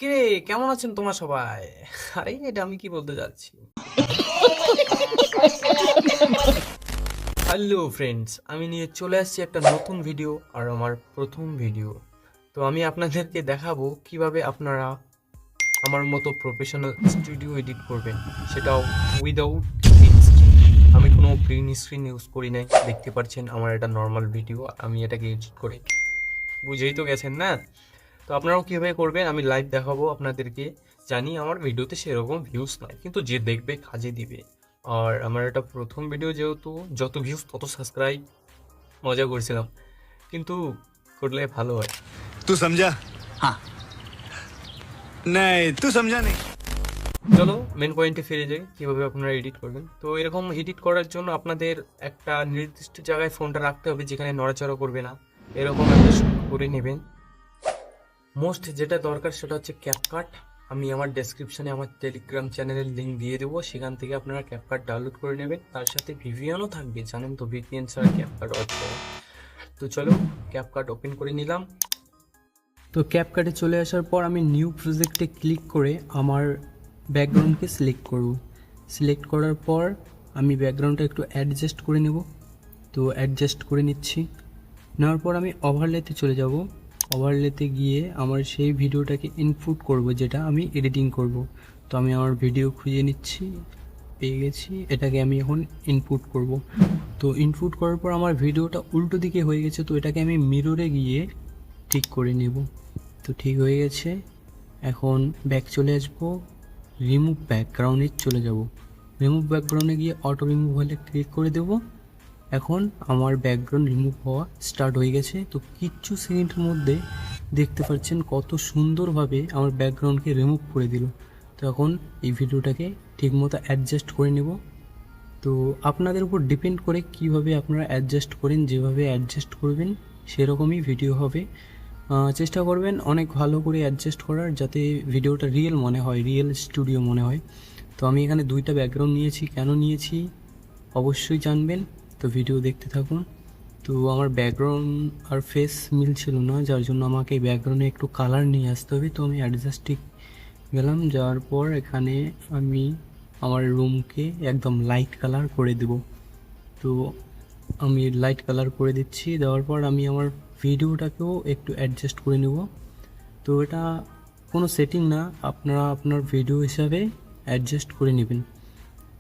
কিরে, কেমন আছেন তোমরা সবাই? আরে এটা আমি কি বলতে যাচ্ছি। হ্যালো ফ্রেন্ডস, আমি নিয়ে চলে আসছি একটা নতুন ভিডিও, আর আমার প্রথম ভিডিও। তো আমি আপনাদেরকে দেখাবো কিভাবে আপনারা আমার মতো প্রফেশনাল স্টুডিও এডিট করবেন, সেটাও উইদাউট গ্রিন স্ক্রিন। আমি কোনো গ্রিন স্ক্রিন ইউজ করি নাই, দেখতে পাচ্ছেন আমার এটা নর্মাল ভিডিও। আমি এটাকে এডিট করে বুঝেই তো গেছেন না? তো আপনারাও কীভাবে করবেন আমি লাইভ দেখাবো আপনাদেরকে। জানি আমার ভিডিওতে সেরকম ভিউজ নাই, কিন্তু যে দেখবে কাজে দিবে। আর আমার এটা প্রথম ভিডিও, যেহেতু যত ভিউজ তত সাবস্ক্রাইব, মজা করছিলাম, কিন্তু করলে ভালো হয়। तू समझा? हाँ। नहीं, तू समझा नहीं। চলো মেন পয়েন্টে ফিরে যাই, কীভাবে আপনারা এডিট করবেন। তো এরকম এডিট করার জন্য আপনাদের একটা নির্দিষ্ট জায়গায় ফোনটা রাখতে হবে, যেখানে নড়াচড়া করবে না। এরকম একটা শুট করে নেবেন। মোস্ট যেটা দরকার সেটা হচ্ছে ক্যাপকাট। আমি আমার ডেসক্রিপশনে আমার টেলিগ্রাম চ্যানেলের লিঙ্ক দিয়ে দেবো, সেখান থেকে আপনারা ক্যাপকাট ডাউনলোড করে নেবেন। তার সাথে ভিভিএনও থাকবে, জানেন তো ভিপিএন ছাড়া ক্যাপকাট অর্থ। তো চলো ক্যাপকাট ওপেন করে নিলাম। তো ক্যাপকাটে চলে আসার পর আমি নিউ প্রজেক্টে ক্লিক করে আমার ব্যাকগ্রাউন্ডকে সিলেক্ট করব। সিলেক্ট করার পর আমি ব্যাকগ্রাউন্ডটা একটু অ্যাডজাস্ট করে নেব। তো অ্যাডজাস্ট করে নিচ্ছি। নেওয়ার পর আমি ওভারলেতে চলে যাব। ওভারলেতে গিয়ে আমার সেই ভিডিওটাকে ইনপুট করব, যেটা আমি এডিটিং করব। তো আমি আমার ভিডিও খুঁজে নিচ্ছি, পেয়ে গেছি। এটাকে আমি এখন ইনপুট করব। তো ইনপুট করার পর আমার ভিডিওটা উল্টো দিকে হয়ে গেছে, তো এটাকে আমি মিররে গিয়ে ঠিক করে নেব। তো ঠিক হয়ে গেছে। এখন ব্যাক চলে আসবো, রিমুভ ব্যাকগ্রাউন্ডে চলে যাব। রিমুভ ব্যাকগ্রাউন্ডে গিয়ে অটো রিমুভ হলে ক্লিক করে দেব। এখন আমার ব্যাকগ্রাউন্ড রিমুভ হওয়া স্টার্ট হয়ে গেছে। তো কিচ্ছু সেকেন্ডের মধ্যে দেখতে পাচ্ছেন কত সুন্দরভাবে আমার ব্যাকগ্রাউন্ডকে রিমুভ করে দিল। তো এখন এই ভিডিওটাকে ঠিকমতো অ্যাডজাস্ট করে নেব। তো আপনাদের উপর ডিপেন্ড করে কিভাবে আপনারা অ্যাডজাস্ট করেন, যেভাবে অ্যাডজাস্ট করবেন সেরকমই ভিডিও হবে। চেষ্টা করবেন অনেক ভালো করে অ্যাডজাস্ট করার, যাতে ভিডিওটা রিয়েল মনে হয়, রিয়েল স্টুডিও মনে হয়। তো আমি এখানে দুইটা ব্যাকগ্রাউন্ড নিয়েছি, কেন নিয়েছি অবশ্যই জানবেন। তো ভিডিও দেখতে থাকুন। তো আমার ব্যাকগ্রাউন্ড আর ফেস মিলছিল না, যার জন্য আমাকে ব্যাকগ্রাউন্ডে একটু কালার নিয়ে আসতে হবে। তো আমি অ্যাডজাস্টে গেলাম, যাওয়ার পর এখানে আমি আমার রুমকে একদম লাইট কালার করে দেব। তো আমি লাইট কালার করে দিচ্ছি। দেওয়ার পর আমি আমার ভিডিওটাকেও একটু অ্যাডজাস্ট করে নেব। তো এটা কোনো সেটিং না, আপনারা আপনার ভিডিও হিসাবে অ্যাডজাস্ট করে নেবেন।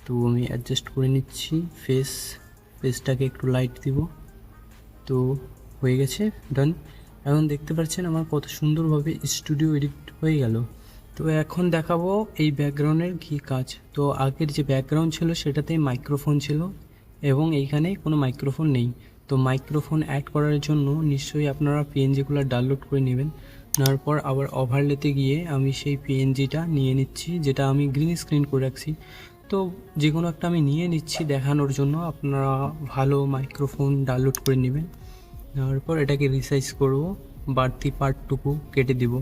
তো আমি অ্যাডজাস্ট করে নিচ্ছি। ফেসটাকে একটু লাইট দিব। তো হয়ে গেছে, ডান। এখন দেখতে পাচ্ছেন আমার কত সুন্দরভাবে স্টুডিও এডিট হয়ে গেল। তো এখন দেখাবো এই ব্যাকগ্রাউন্ডের কী কাজ। তো আগের যে ব্যাকগ্রাউন্ড ছিল সেটাতে মাইক্রোফোন ছিল, এবং এইখানে কোনো মাইক্রোফোন নেই। তো মাইক্রোফোন অ্যাড করার জন্য নিশ্চয়ই আপনারা পিএনজিগুলো ডাউনলোড করে নেবেন। নেওয়ার পর আবার ওভারলেতে গিয়ে আমি সেই পিএনজিটা নিয়ে নিচ্ছি, যেটা আমি গ্রিন স্ক্রিন করে রাখছি। তো যে কোনো একটা আমি নিয়ে নিচ্ছি দেখানোর জন্য। আপনারা ভালো মাইক্রোফোন ডাউনলোড করে নেবেন। নেওয়ার পর এটাকে রিসাইজ করব, বাড়তি পার্টটুকু কেটে দিব।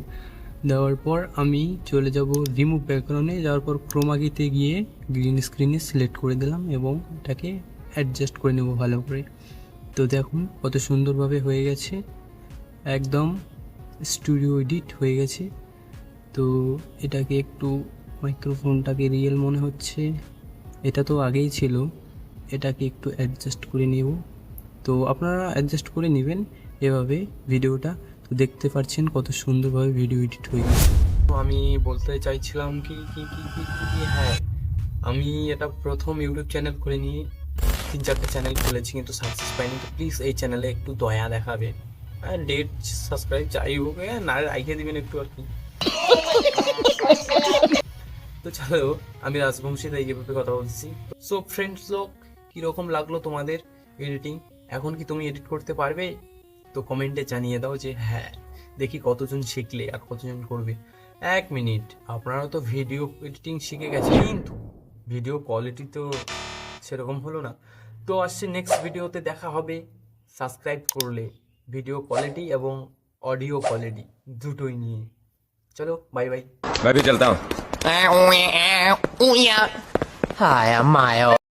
দেওয়ার পর আমি চলে যাব রিমুভ ব্যাকগ্রাউন্ডে। যাওয়ার পর ক্রোমাকিতে গিয়ে গ্রিন স্ক্রিনে সিলেক্ট করে দিলাম এবং এটাকে অ্যাডজাস্ট করে নেব ভালো করে। তো দেখুন কত সুন্দরভাবে হয়ে গেছে, একদম স্টুডিও এডিট হয়ে গেছে। তো এটাকে একটু, মাইক্রোফোনটাকে রিয়েল মনে হচ্ছে, এটা তো আগেই ছিল। এটাকে একটু অ্যাডজাস্ট করে নেব। তো আপনারা অ্যাডজাস্ট করে নেবেন এভাবে ভিডিওটা। তো দেখতে পাচ্ছেন কত সুন্দরভাবে ভিডিও এডিট হয়ে গেছে। তো আমি বলতে চাইছিলাম কি হ্যাঁ, আমি এটা প্রথম ইউটিউব চ্যানেল খুলে নিয়ে 3-4টে চ্যানেল খুলেছি, কিন্তু সাকসেস পাইনি। তো প্লিজ এই চ্যানেলে একটু দয়া দেখাবে। ডেট সাবস্ক্রাইব যাই হোক, না রাইখে দিবেন একটু আর কি। তো চলো, আমি রাজবংশীতে এইভাবে কথা বলছি। সো ফ্রেন্ডস লোক, কীরকম লাগলো তোমাদের এডিটিং? এখন কি তুমি এডিট করতে পারবে? তো কমেন্টে জানিয়ে দাও যে হ্যাঁ, দেখি কতজন শিখলে আর কতজন করবে। 1 মিনিট, আপনারা তো ভিডিও এডিটিং শিখে গেছে, কিন্তু ভিডিও কোয়ালিটি তো সেরকম হলো না। তো আসছে নেক্সট ভিডিওতে, দেখা হবে। সাবস্ক্রাইব করলে ভিডিও কোয়ালিটি এবং অডিও কোয়ালিটি দুটোই নিয়ে। চলো বাই বাই। मैं भी चलता हूँ।哎呀妈呀！